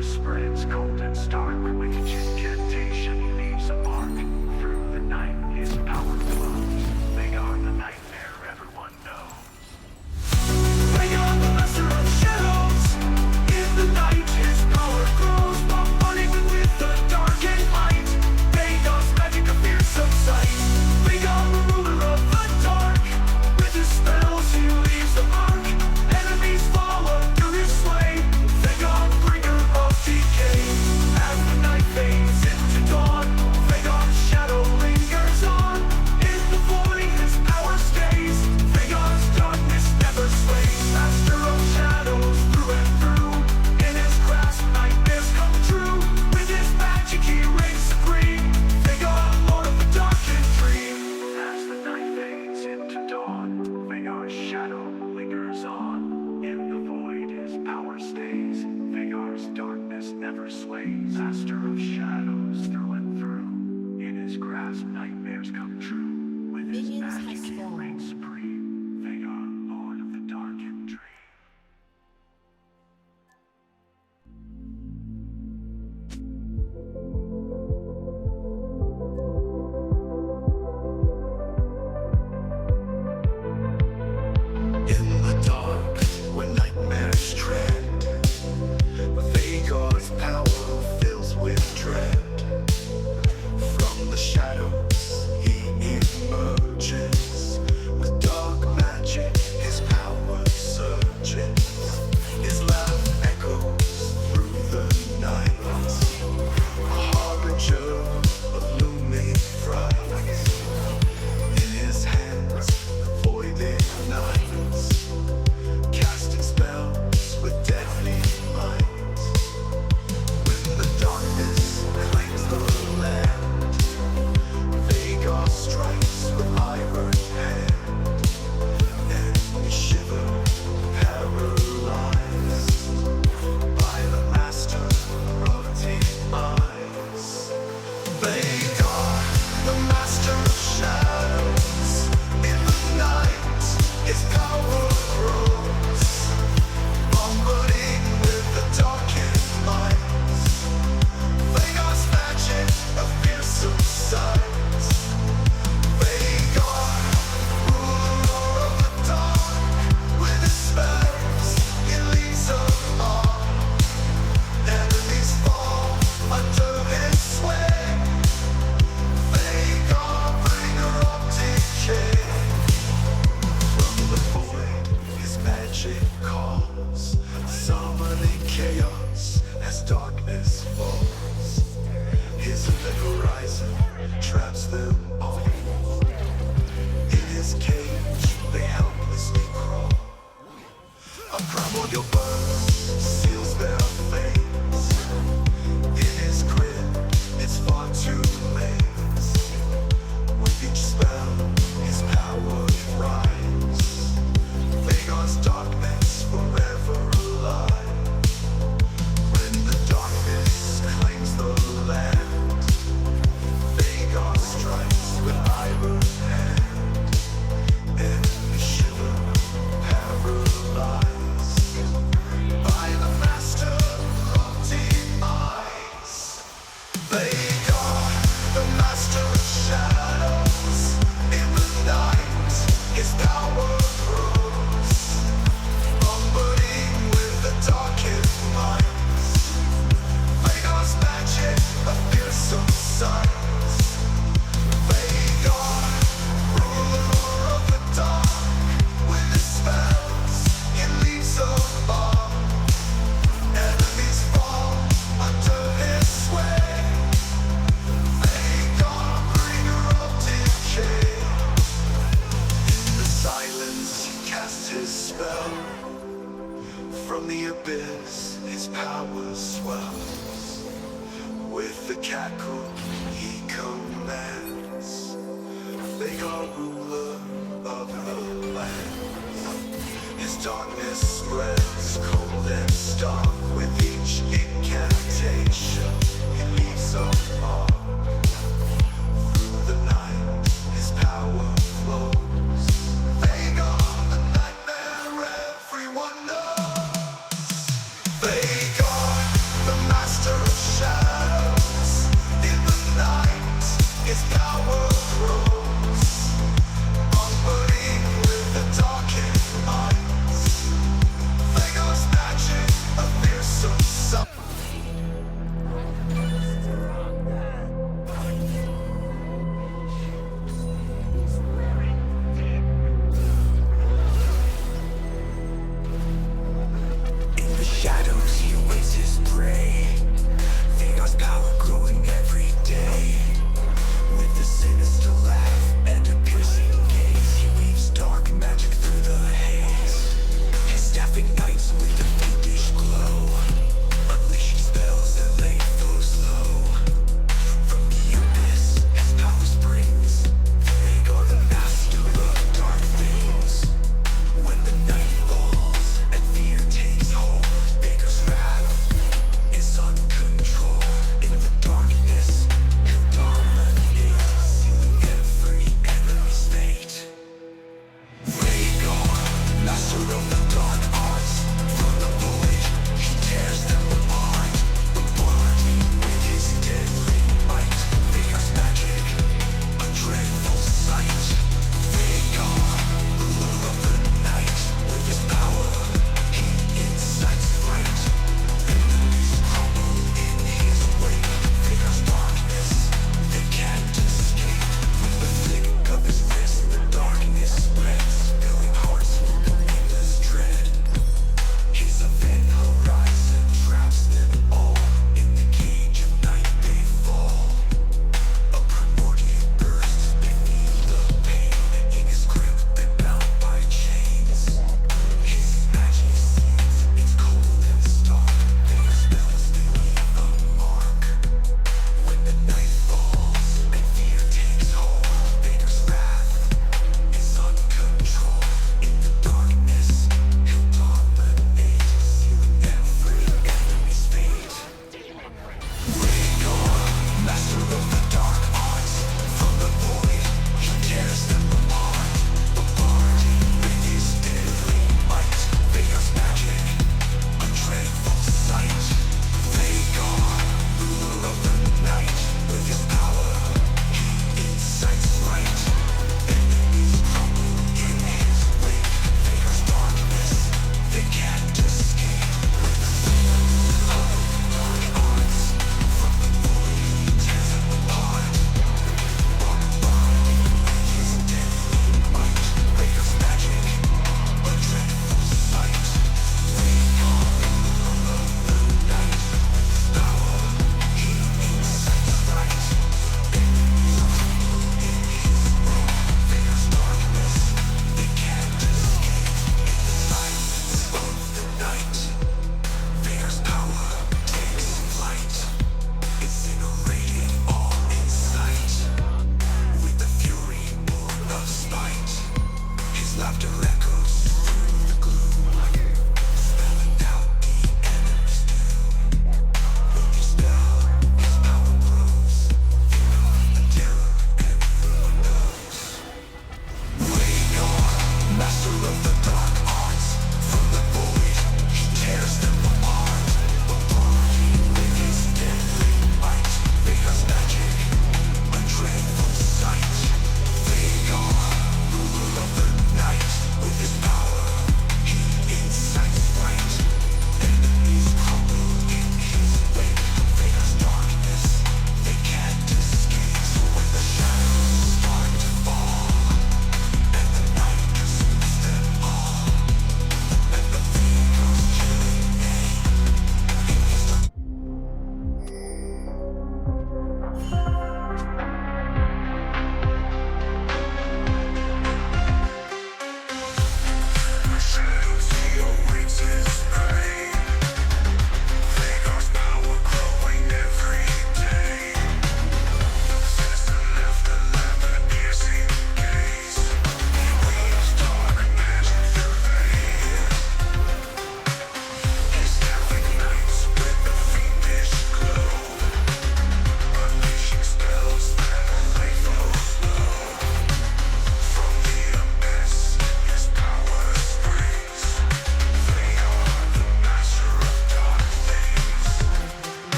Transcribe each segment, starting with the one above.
darkness spreads cold and stark. With each incantation leaves a mark. Through the night his power flows. Veigar the nightmare everyone knows. Veigar the master of shadows. In the night his power grows, bombarding with the dark and light. Veigar's magic a fearsome sight. Veigar the ruler of the dark. With his spells he leaves a mark. Enemies fall under his sway. Veigar, bringer of decay. As the night fades into dawn, Veigar's shadow lingers on. In the void his power stays. Veigar's darkness never sways. Master of shadows through and through. In his grasp nightmares come true. With his magic he reigns supreme. Veigar, lord of the dark and dream. As the night fades into dawn, Veigar's shadow lingers on. In the void his power stays. Veigar's darkness never sways. Master of shadows through and through. In his grasp nightmares come true. With his Minions magic has he fallen. reigns supreme. Veigar, lord of the dark and dream. In the dark, when nightmares tread, Veigar's power fills with dread. From the shadows he emerges. With dark magic his power surges. His laugh echoes through the night, a harbinger of looming fright. In his hands the void ignites, casting spells with deadly might. When the darkness claims the land, Veigar strikes with iron hand, and we shiver, paralyzed by the master of demise. Veigar, the master of shadows. In the night his power grows, bombarding with the darkest minds. Veigar's magic a fearsome sight. Veigar, ruler of the dark. With his spells he leaves a mark. Enemies fall under his sway. Veigar, bringer of decay. From the void his magic calls, summoning chaos as darkness falls. His event horizon traps them all. In his cage they helplessly crawl. A primordial burst seals their fates. In his grip it's far too late. With each spell his power thrives. Veigar's darkness forever alive. When the darkness claims the land, Veigar strikes with iron hand, and we shiver, paralyzed by the master of demise. Veigar, the master of shadows. In the night his power grows, bombarding with the darkest minds. Veigar's magic a fearsome sight. Veigar, ruler of the dark. With his spells he leaves a mark. Enemies fall under his sway. Veigar, bringer of decay. In the silence he casts his spell. From the abyss his power swells. With the cackle he commands. Veigar, ruler of the land. His darkness spreads cold and stark. With each incantation he leaves a mark. Through the night his power flows. Veigar, the nightmare everyone knows. Veigar, the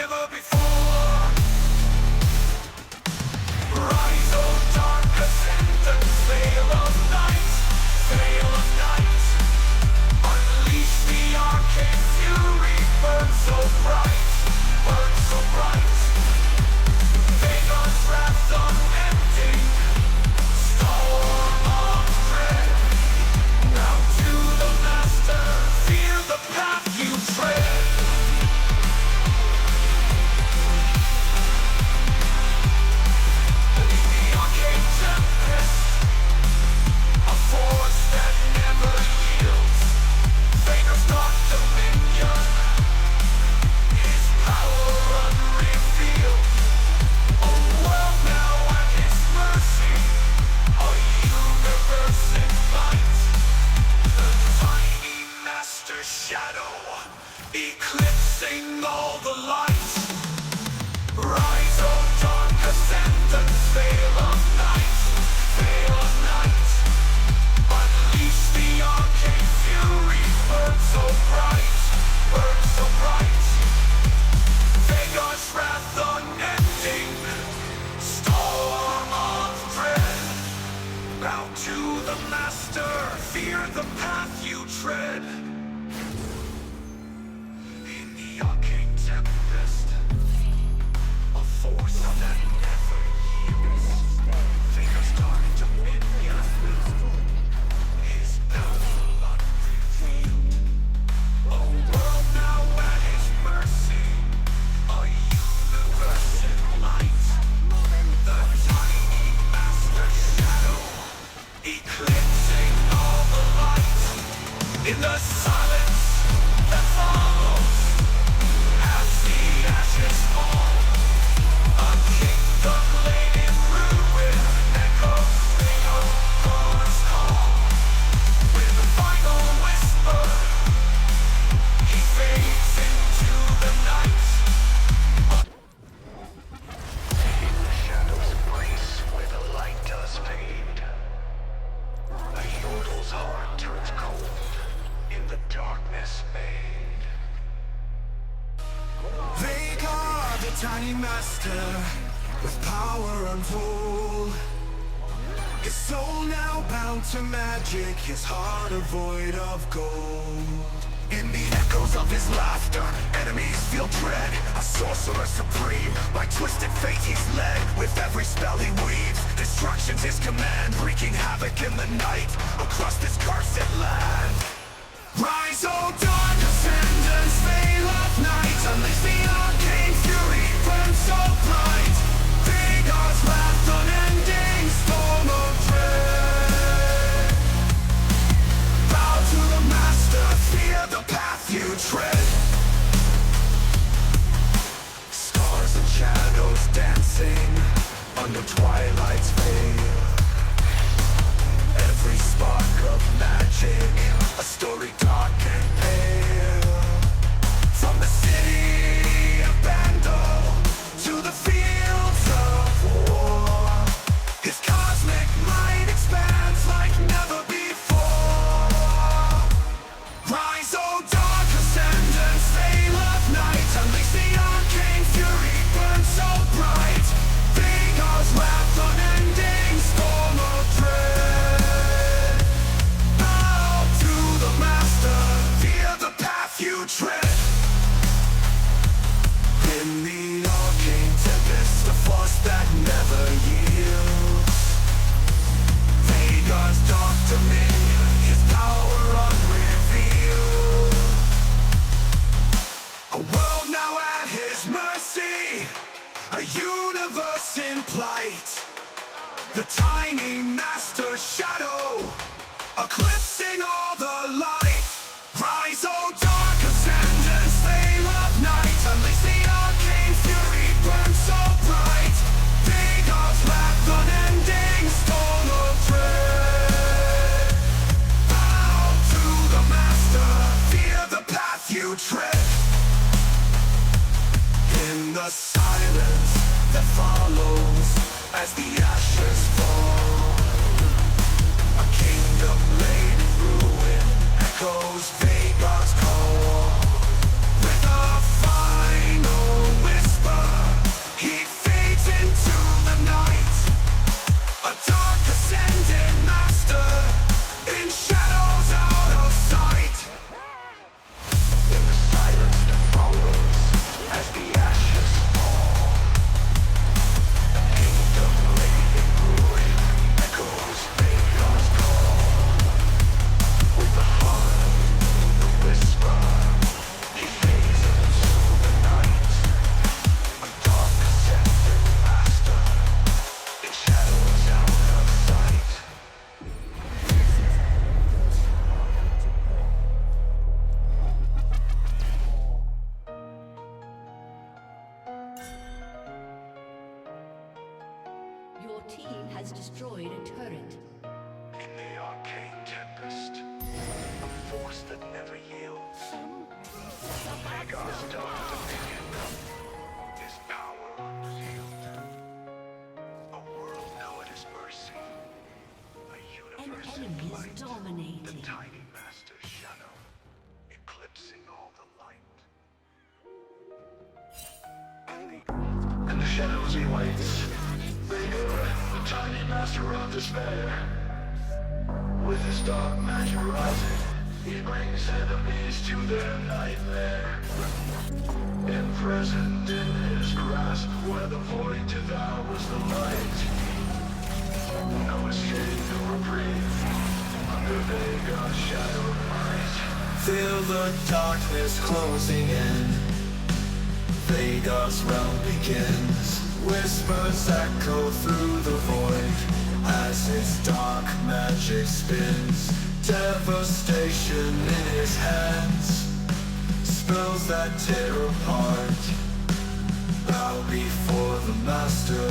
never before. Rise, O dark ascendants, veil of night, veil of night. Unleash the arcane fury, burn so bright, burn so bright. Veigar's wrath unending, storm of dread. Now to the master, fear the path you tread. The arcane tempest, a force that never yields. Veigar's dark dominion, his power unrevealed. A world now at his mercy, a universe in light. The tiny master shadow, eclipsing all the light. Rise, O dark ascendants, veil of night, veil of night. Unleash the arcane fury, burn so bright, burn so bright. Veigar's wrath unending, storm of dread. Bow to the master, fear the path you tread. In the arcane tempest, a force that never yields. Veigar's dark dominion, his power unrevealed. A world now at his mercy, a universe in light. The tiny master shadow, eclipsing all the light. In the silence that follows, as the ashes fall, a kingdom laid in ruin, echoing of God's call. With a final whisper, he fades into the night. In the shadow's place where the light does fade, a yodel's heart turns cold, in the darkness made. Veigar, the tiny master, with power untold. His soul now bound to magic, his heart a void of gold. In the echoes of his laughter, enemies feel dread. A sorcerer supreme, by twisted fate he's led. With every spell he weaves, destruction's his command, wreaking havoc in the night, across this cursed land. Rise, O dark ascendants, veil of night. Unleash the arcane fury, burn so bright. Veigar's wrath unending, storm of dread. Bow to the master, fear the path you tread. Stars and shadows dancing under twilight's veil. Every spark of magic, a story dark and pale. From the city of Bandle to the fields of war, his cosmic might expands like never before. Rise, O dark ascendants, veil of night. Unleash the arcane fury, burn so bright. Veigar's wrath unending, storm of dread. Bow to the master, fear the path you tread. In the arcane tempest, a force that never yields. Veigar's dark dominion, his power unrevealed. A world now at his mercy, a universe in plight. The tiny master shadow, eclipsing all the light. Rise, O dark ascendants, veil of night. Unleash the arcane fury, burn so bright. Veigar's wrath unending, storm of dread. Bow to the master, fear the path you tread. In the silence that follows, as the ashes fall, a kingdom laid in ruin echoes Veigar's call. With a final wind Your team has destroyed a turret. In the arcane tempest, a force that never yields. Veigar's dark dominion, his power unsealed. A world known as mercy, a An universe in enemy is flight. The dominating. tiny master's shadow, eclipsing all the light. In the shadows he waits, Veigar, the tiny master of despair. With his dark magic rising, he brings enemies to their nightmare. Imprisoned in his grasp, where the void devours the light. No escape, no reprieve, under Veigar's shadowed might. Feel the darkness closing in. Veigar's realm begins. Whispers echo through the void as his dark magic spins. Devastation in his hands, spells that tear apart. Bow before the master,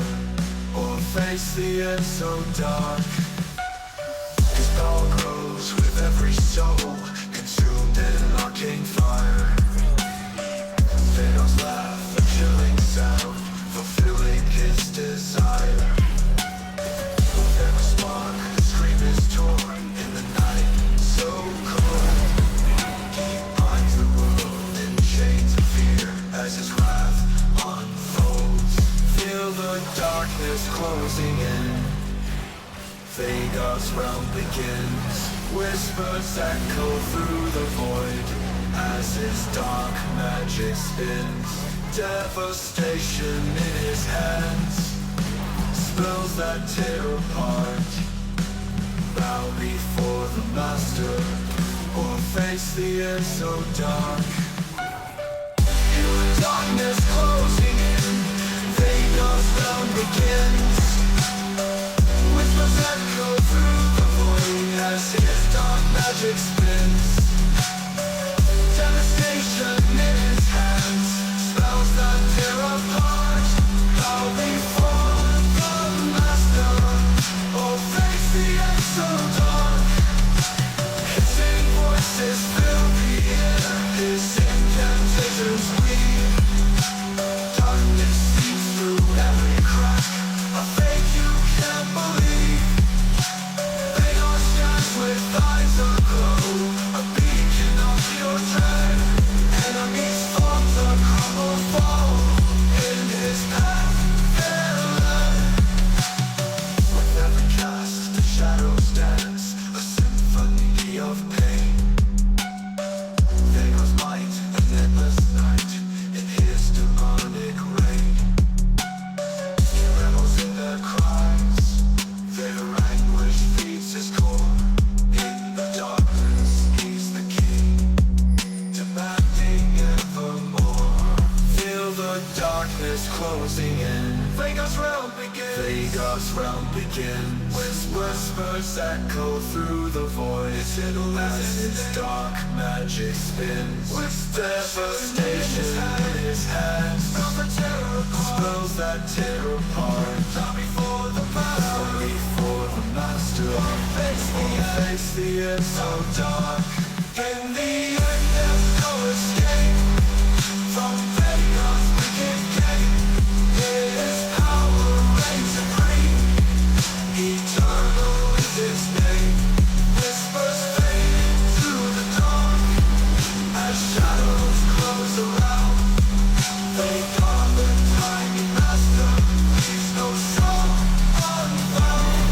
or face the end so dark. His power grows with every soul, consumed in arcane fire. Veigar's laugh, a chilling sound, fulfilling his desire. Every spark, the scream is torn in the night, so cold. He binds the world in chains of fear as his wrath unfolds. Feel the darkness closing in. Veigar's realm begins. Whispers echo through the void as his dark magic spins. Devastation in his hands, spells that tear apart. Bow before the master, or face the end so dark. Feel the darkness closing in. Veigar's realm begins. Whispers echo through the void as his dark magic spins. Devastation in his hands, spells that tear apart. Bow before the master, or face the end so dark. Hissing voices fill the air, his incantations weave. Darkness seeps through every crack, a fate you can't believe. Veigar shines with eyes aglow, a beacon of your dread. Enemies fall to crumble, fall in his path they're led. With every cast, the shadows dance, a symphony of pain. Veigar's light, an endless night, in his demonic reign. He revels in their cries, their anguish feeds his core. In the darkness, he's the king, demanding evermore. Feel the darkness closing in. Veigar's realm begins. Veigar's realm begins. Whispers echo through the void as his dark magic spins. With devastation in his hands, spells that tear apart. Bow before the master, before the master. Face the end so dark. In the end there's no escape from Veigar's wicked game. His power reigns supreme, eternal is his name. Whispers fade into the dawn as shadows close around. Veigar, the tiny master, leaves no soul unfound.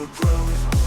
power grows.